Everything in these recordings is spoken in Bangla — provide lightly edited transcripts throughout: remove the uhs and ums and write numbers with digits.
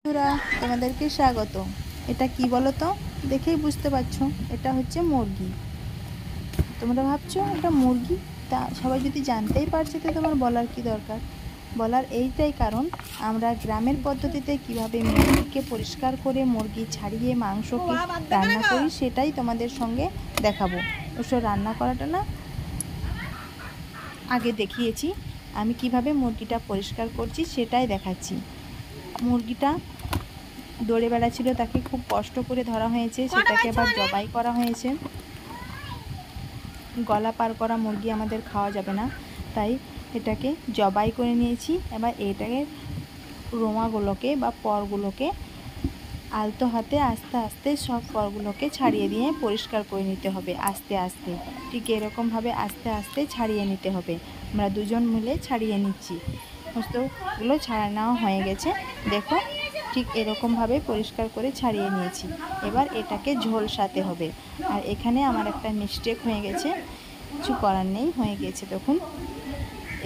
বন্ধুরা, তোমাদেরকে স্বাগত। এটা কি বলো তো? দেখেই বুঝতে পারছো এটা হচ্ছে মুরগি। তোমরা ভাবছো এটা মুরগি, তা সবাই যদি জানতেই পারছে তো তোমার বলার কি দরকার? বলার এইটাই কারণ, আমরা গ্রামের পদ্ধতিতে কিভাবে মুরগিকে পরিষ্কার করে মুরগি ছাড়িয়ে মাংসকে রান্না করি সেটাই তোমাদের সঙ্গে দেখাবো। অবশ্য রান্না করাটা না, আগে দেখিয়েছি। আমি কিভাবে মুরগিটা পরিষ্কার করছি সেটাই দেখাচ্ছি। মুরগিটা দৌড়ে বেড়াচ্ছিল, তাকে খুব কষ্ট করে ধরা হয়েছে, সেটাকে আবার জবাই করা হয়েছে। গলা পার করা মুরগি আমাদের খাওয়া যাবে না, তাই এটাকে জবাই করে নিয়েছি। এবার এটাকে রোমাগুলোকে বা পরগুলোকে আলতো হাতে আস্তে আস্তে সব পরগুলোকে ছাড়িয়ে দিয়ে পরিষ্কার করে নিতে হবে আস্তে আস্তে। ঠিক এরকমভাবে আস্তে আস্তে ছাড়িয়ে নিতে হবে। আমরা দুজন মিলে ছাড়িয়ে নিচ্ছি। সমস্তগুলো ছাড়া নেওয়া হয়ে গেছে, দেখো ঠিক এরকমভাবে পরিষ্কার করে ছাড়িয়ে নিয়েছি। এবার এটাকে ঝলসাতে হবে। আর এখানে আমার একটা মিস্টেক হয়ে গেছে, কিছু করার নেই, হয়ে গেছে। তখন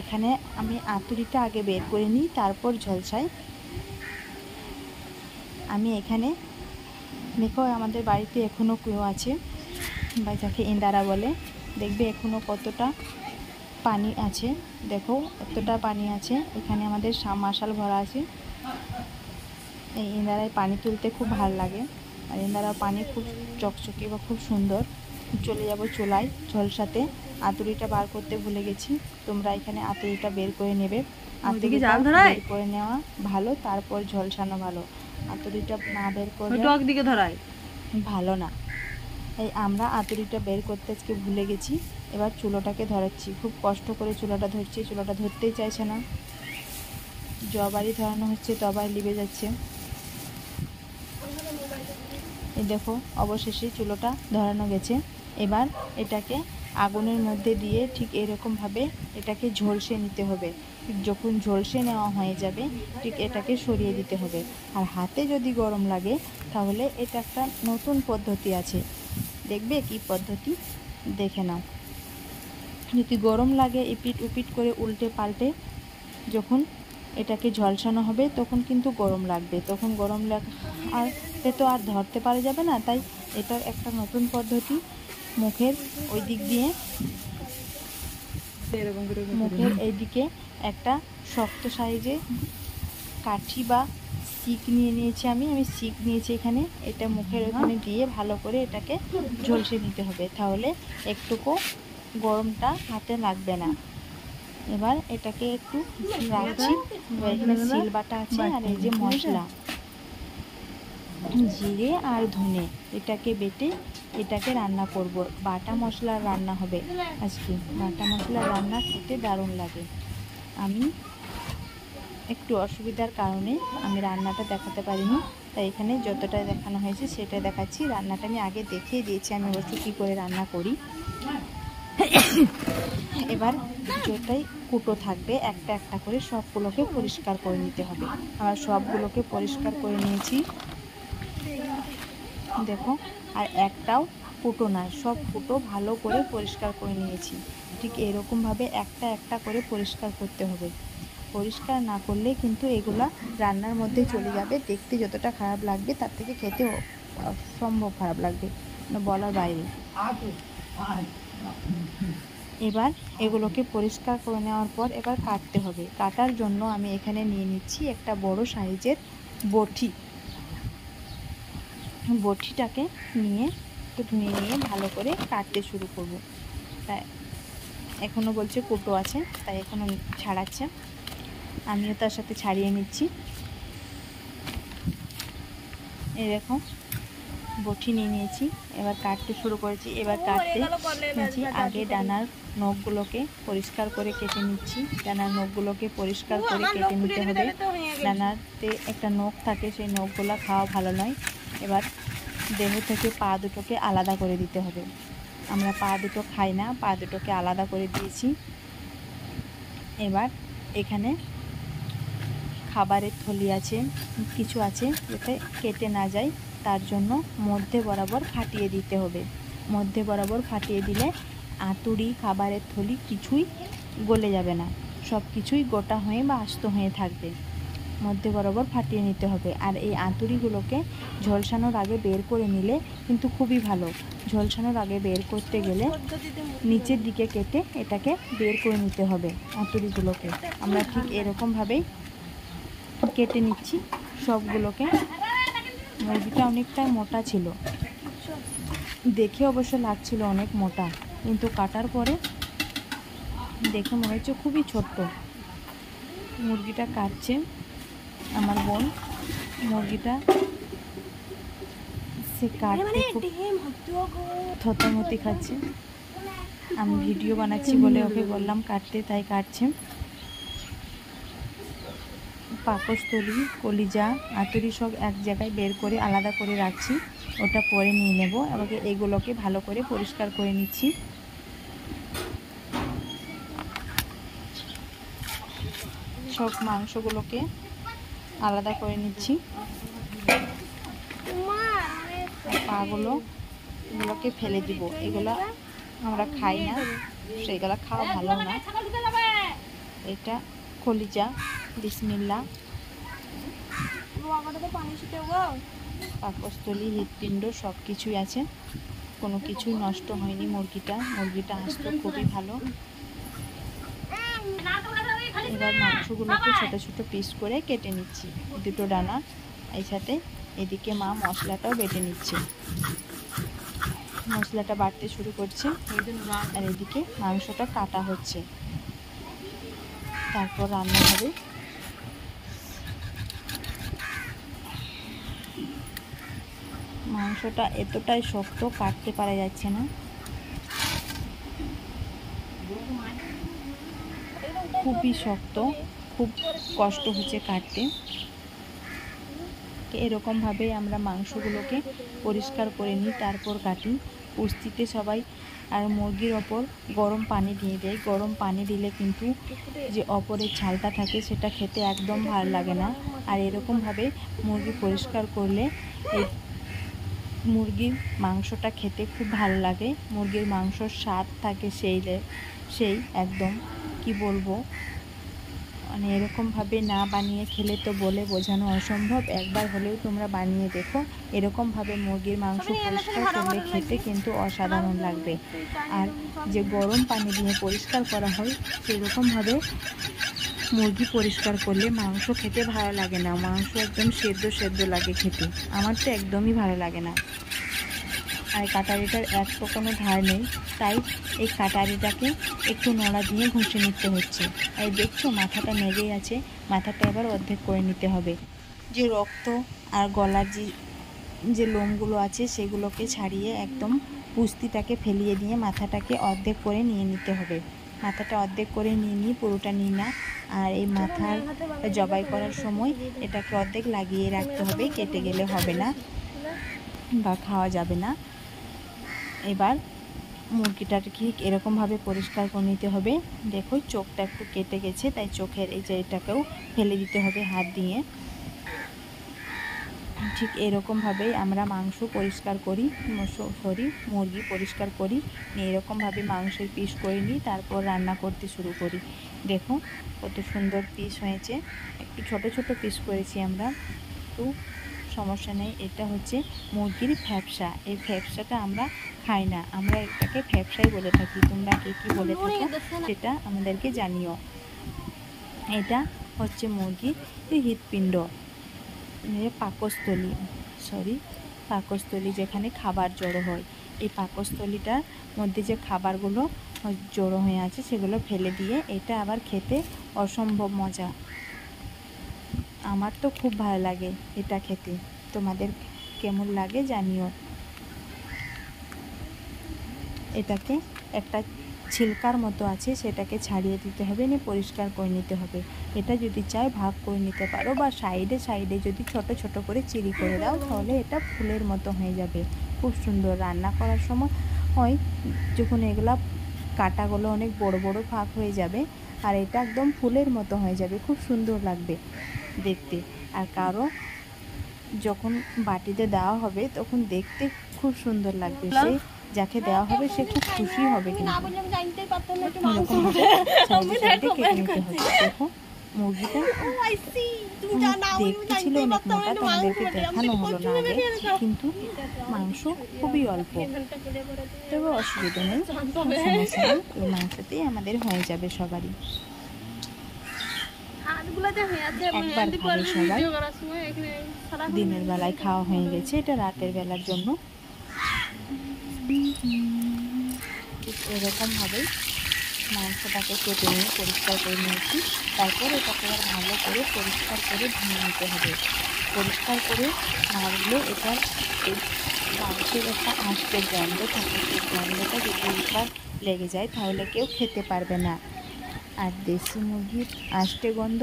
এখানে আমি আঁতুড়িটা আগে বের করে নিই, তারপর ঝলসাই। আমি এখানে দেখো আমাদের বাড়িতে এখনও কুয়ো আছে, বা যাকে ইন্দারা বলে। দেখবে এখনও কতটা পানি আছে, দেখো এতটা পানি আছে। এখানে আমাদের মাশাল ভরা আছে। এই ইন্দারায় পানি তুলতে খুব ভালো লাগে, আর ইন্দারা পানি খুব চকচকে বা খুব সুন্দর। চলে যাব চুলায় ঝলসাতে। আঁতুড়িটা বার করতে ভুলে গেছি, তোমরা এখানে আঁতুড়িটা বের করে নেবে। আঁতুড়িটা বের করে নেওয়া ভালো, তারপর ঝলসানো ভালো। আঁতুড়িটা না বের করে ভালো না। এই আমরা আঁতুড়িটা বের করতে আজকে ভুলে গেছি। এবার চুলোটাকে ধরাচ্ছি, খুব কষ্ট করে চুলাটা ধরছি। চুলাটা ধরতেই চাইছে না, যবারই ধরানো হচ্ছে তবাই লিবে যাচ্ছে। এই দেখো অবশেষে চুলোটা ধরানো গেছে। এবার এটাকে আগুনের মধ্যে দিয়ে ঠিক এরকমভাবে এটাকে ঝলসে নিতে হবে। ঠিক যখন ঝলসে নেওয়া হয়ে যাবে, ঠিক এটাকে সরিয়ে দিতে হবে। আর হাতে যদি গরম লাগে তাহলে এটা একটা নতুন পদ্ধতি আছে, দেখবে কি পদ্ধতি, দেখে নাও। যদি গরম লাগে এপিট উপিট করে উল্টে পাল্টে যখন এটাকে ঝলসানো হবে তখন কিন্তু গরম লাগবে। তখন গরম আর তো আর ধরতে পারা যাবে না, তাই এটার একটা নতুন পদ্ধতি। মুখের ওই দিক দিয়ে, মুখের এইদিকে একটা শক্ত সাইজে কাঠি বা শিক নিয়ে নিয়েছি। আমি শিক নিয়েছি এখানে। এটা মুখের ওখানে দিয়ে ভালো করে এটাকে ঝলসে নিতে হবে, তাহলে একটুকু গরমটা হাতে লাগবে না। এবার এটাকে একটু রাখছি। এখানে সিল বাটা আছে, আর এই যে মশলা জিরে আর ধনে, এটাকে বেটে এটাকে রান্না করব। বাটা মশলার রান্না হবে আজকে। বাটা মশলার রান্না খেতে দারুণ লাগে। আমি একটু অসুবিধার কারণে আমি রান্নাটা দেখাতে পারিনি, তাই এখানে যতটা দেখানো হয়েছে সেটাই দেখাচ্ছি। রান্নাটা আমি আগে দেখিয়ে দিয়েছি, আমি অবশ্য কী করে রান্না করি। এবার যেটাই কুটো থাকবে একটা একটা করে সবগুলোকে পরিষ্কার করে নিতে হবে। আমার সবগুলোকে পরিষ্কার করে নিয়েছি, দেখো। আর একটাও ফুটো নয়, সব ফুটো ভালো করে পরিষ্কার করে নিয়েছি। ঠিক এরকমভাবে একটা একটা করে পরিষ্কার করতে হবে। পরিষ্কার না করলে কিন্তু এগুলা রান্নার মধ্যে চলে যাবে। দেখতে যতটা খারাপ লাগবে তার থেকে খেতে অসম্ভব খারাপ লাগবে, বলার বাইরে। এবার এগুলোকে পরিষ্কার করে নেওয়ার পর এবার কাটতে হবে। কাটার জন্য আমি এখানে নিয়ে নিচ্ছি একটা বড় সাইজের বটি। বটিটাকে নিয়ে একটু ধুয়ে নিয়ে ভালো করে কাটতে শুরু করব। তাই এখনও বলছে কুটো আছে, তাই এখনও ছাড়াচ্ছে। আমিও তার সাথে ছাড়িয়ে নিচ্ছি। এই দেখো বটি নিয়ে নিয়েছি, এবার কাটতে শুরু করেছি। এবার কাটতে নিয়েছি, আগে ডানার নখগুলোকে পরিষ্কার করে কেটে নিচ্ছি। ডানার নখগুলোকে পরিষ্কার করে কেটে নিতে হবে। ডানাতে একটা নখ থাকে, সেই নখগুলো খাওয়া ভালো নয়। এবার দেহ থেকে পা দুটোকে আলাদা করে দিতে হবে। আমরা পা দুটো খাই না, পা দুটোকে আলাদা করে দিয়েছি। এবার এখানে খাবারের থলি আছে, কিছু আছে যাতে কেটে না যায়, তার জন্য মধ্যে বরাবর ফাটিয়ে দিতে হবে। মধ্যে বরাবর ফাটিয়ে দিলে আঁতুড়ি খাবারের থলি কিছুই গলে যাবে না, সব কিছুই গোটা হয়ে বা আস্ত হয়ে থাকবে। মধ্যে বরাবর ফাটিয়ে নিতে হবে। আর এই আঁতুড়িগুলোকে ঝলসানোর আগে বের করে নিলে কিন্তু খুবই ভালো। ঝলসানোর আগে বের করতে গেলে নিচের দিকে কেটে এটাকে বের করে নিতে হবে। আঁতুড়িগুলোকে আমরা ঠিক এরকমভাবেই কেটে নিচ্ছি সবগুলোকে। মুরগিটা অনেকটা মোটা ছিল, দেখে অবশ্য লাগছিল অনেক মোটা, কিন্তু কাটার পরে দেখে মনে হচ্ছে খুবই ছোট্ট। মুরগিটা কাটছে আমার বোন, মুরগিটা সে কাটতে খুব থতমতি খাচ্ছে। আমি ভিডিও বানাচ্ছি বলে ওকে বললাম কাটতে, তাই কাটছে। পাকস্থলী, কলিজা, আঁতুড়ি সব এক জায়গায় বের করে আলাদা করে রাখছি, ওটা পরে নিয়ে নেব। আমাকে এগুলোকে ভালো করে পরিষ্কার করে নিচ্ছি। সব মাংসগুলোকে আলাদা করে নিচ্ছি। এগুলোকে ফেলে দিব, এগুলো আমরা খাই না, সেগুলো খাওয়া ভালো না। এটা কলিজা, বিসমিল্লাহ। পাকস্থলী, হৃৎপিণ্ড সব কিছুই আছে, কোনো কিছুই নষ্ট হয়নি। মুরগিটা আসতো খুবই ভালো। এবার মাংসগুলোকে ছোট ছোট পিস করে কেটে নিচ্ছি, দুটো ডানা। এই সাথে এদিকে মা মশলাটাও বেটে নিচ্ছে, মশলাটা বাটতে শুরু করছে। আর এদিকে মাংসটা কাটা হচ্ছে, তারপর রান্না হবে। মাংসটা এতটাই শক্ত, কাটতে পারা যাচ্ছে না, খুবই শক্ত, খুব কষ্ট হচ্ছে কাটতে। এরকমভাবে আমরা মাংসগুলোকে পরিষ্কার করে নিই, তারপর কাটি। পুষ্টিতে সবাই আর মুরগির ওপর গরম পানি দিয়ে দেয়। গরম পানি দিলে কিন্তু যে ওপরের ছালটা থাকে সেটা খেতে একদম ভালো লাগে না। আর এরকমভাবে মুরগি পরিষ্কার করলে এই মুরগির মাংসটা খেতে খুব ভালো লাগে। মুরগির মাংসর স্বাদ থাকে সেই একদম কি বলবো, মানে এরকমভাবে না বানিয়ে খেলে তো বলে বোঝানো অসম্ভব। একবার হলেও তোমরা বানিয়ে দেখো, এরকমভাবে মুরগির মাংস পরিষ্কার করলে খেতে কিন্তু অসাধারণ লাগবে। আর যে গরম পানি দিয়ে পরিষ্কার করা হয়, সেরকমভাবে মুরগি পরিষ্কার করলে মাংস খেতে ভালো লাগে না। মাংস একদম সেদ্ধ লাগে খেতে, আমার তো একদমই ভালো লাগে না। আর কাটারিটার এক তো কোনো ধার নেই, তাই এই কাটারিটাকে একটু নোড়া দিয়ে ঘষে নিতে হচ্ছে। আর দেখছো মাথাটা নেড়েই আছে, মাথাটা এবার অর্ধেক করে নিতে হবে। যে রক্ত আর গলার যে লোমগুলো আছে সেগুলোকে ছাড়িয়ে একদম পুস্তিটাকে ফেলিয়ে দিয়ে মাথাটাকে অর্ধেক করে নিয়ে নিতে হবে। মাথাটা অর্ধেক করে নিয়ে পুরোটা নিই না। আর এই মাথার জবাই করার সময় এটাকে অর্ধেক লাগিয়ে রাখতে হবে, কেটে গেলে হবে না বা খাওয়া যাবে না। এবার মুরগিটাকে ঠিক এরকমভাবে পরিষ্কার করে নিতে হবে। দেখো চোখটা একটু কেটে গেছে, তাই চোখের এই যে এটাকেও ফেলে দিতে হবে হাত দিয়ে। ঠিক এরকমভাবেই আমরা মাংস পরিষ্কার করি, মুরগি পরিষ্কার করি, এরকমভাবে মাংসের পিস করে নিই, তারপর রান্না করতে শুরু করি। দেখো কত সুন্দর পিস হয়েছে, একটু ছোট ছোট পিস করেছি আমরা, তো সমস্যা নেই। এটা হচ্ছে মুরগির ফ্যাপসা। এই ফ্যাপসাটা আমরা খাই না, আমরা এটাকে ফ্যাপসাই বলে থাকি। তোমরা কে কী বলে থাকো সেটা আমাদেরকে জানিও। এটা হচ্ছে মুরগির হৃৎপিণ্ড, পাকস্থলী, যেখানে খাবার জড়ো হয়। এই পাকস্থলীটার মধ্যে যে খাবারগুলো জড়ো হয়ে আছে সেগুলো ফেলে দিয়ে এটা আবার খেতে অসম্ভব মজা। আমার তো খুব ভালো লাগে এটা খেতে, তোমাদের কেমন লাগে জানিও। এটাকে একটা ছিলকার মতো আছে, সেটাকে ছাড়িয়ে দিতে হবে, নিয়ে পরিষ্কার করে নিতে হবে। এটা যদি চাই ভাগ করে নিতে পারো, বা সাইডে যদি ছোট ছোট করে চিড়ি করে দাও, তাহলে এটা ফুলের মতো হয়ে যাবে, খুব সুন্দর। রান্না করার সময় যখন এগুলা কাটাগুলো অনেক বড় বড় ভাগ হয়ে যাবে, আর এটা একদম ফুলের মতো হয়ে যাবে, খুব সুন্দর লাগবে দেখতে। আর কারো যখন বাটিতে দেওয়া হবে তখন দেখতে খুব সুন্দর লাগবে, সে যাকে দেওয়া হবে সে খুব খুশি হবে। কিন্তু এরকমভাবে সাইডে কেটে নিতে হবে। দেখো মুরগিটা দেখতে ছিল অনেক মোটা, তোমাদেরকে দেখানো হলো না আগে, কিন্তু মাংস খুবই অল্প, তবে অসুবিধা নেই, সমস্যা নেই, এই মাংসতেই আমাদের হয়ে যাবে সবারই। একবার খাবে সবাই, দিনের বেলায় খাওয়া হয়ে গেছে, এটা রাতের বেলার জন্য। এরকমভাবেই মাংসটাকে কেটে নিয়ে পরিষ্কার করে নিয়েছি। তারপর এটাকে আবার ভালো করে পরিষ্কার করে ধুয়ে নিতে হবে। পরিষ্কার করে না দিলে এটার এই মাংসের একটা আঁশটে গন্ধ থাকে, সেই গন্ধটা যদি একবার লেগে যায় তাহলে কেউ খেতে পারবে না। আর দেশি মুরগির আঁশটে গন্ধ,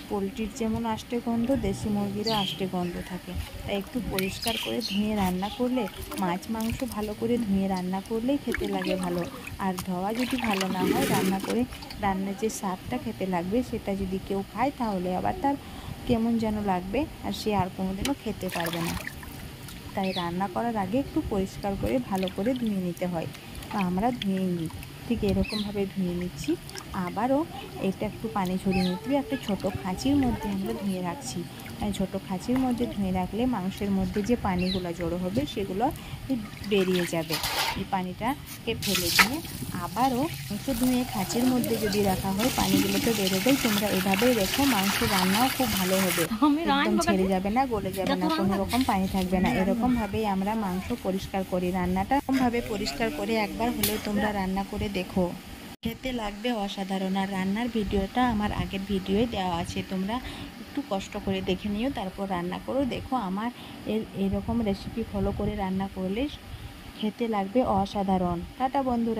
পোলট্রির যেমন আঁশটে গন্ধ, দেশি মুরগিরও আঁশটে গন্ধ থাকে। তাই একটু পরিষ্কার করে ধুয়ে রান্না করলে, মাছ মাংস ভালো করে ধুয়ে রান্না করলেই খেতে লাগে ভালো। আর ধোয়া যদি ভালো না হয়, রান্নার যে স্বাদটা খেতে লাগবে সেটা যদি কেউ খায় তাহলে আবার তার কেমন যেন লাগবে, আর সে আর কোনোদিনও খেতে পারবে না। তাই রান্না করার আগে একটু পরিষ্কার করে ভালো করে ধুয়ে নিতে হয়, আমরা ধুয়ে নিই। ঠিক এরকমভাবে ধুয়ে নিচ্ছি। আবারও এটা একটু পানি ঝরিয়ে নিতে হবে। একটা ছোটো খাঁচির মধ্যে আমরা ধুয়ে রাখছি। ছোটো খাঁচির মধ্যে ধুয়ে রাখলে মাংসের মধ্যে যে পানিগুলো জড়ো হবে সেগুলো বেরিয়ে যাবে। এই পানিটাকে ফেলে দিয়ে আবারও মাংস ধুয়ে খাঁচির মধ্যে যদি রাখা হয় পানিগুলো তো বেরোবেই। তোমরা এভাবেই রেখো, মাংস রান্নাও খুব ভালো হবে, একদম ছেড়ে যাবে না, গলে যাবে না, কোনো রকম পানি থাকবে না। এরকমভাবেই আমরা মাংস পরিষ্কার করি। রান্নাটা এরকমভাবে পরিষ্কার করে একবার হলেও তোমরা রান্না করে দেখো, খেতে লাগবে অসাধারণ। আর রান্নার ভিডিওটা আমার আগের ভিডিওয়ে দেওয়া আছে, তোমরা একটু কষ্ট করে দেখে নিও, তারপর রান্না করো। দেখো আমার এরকম রেসিপি ফলো করে রান্না করলে খেতে লাগবে অসাধারণ। টাটা বন্ধুরা।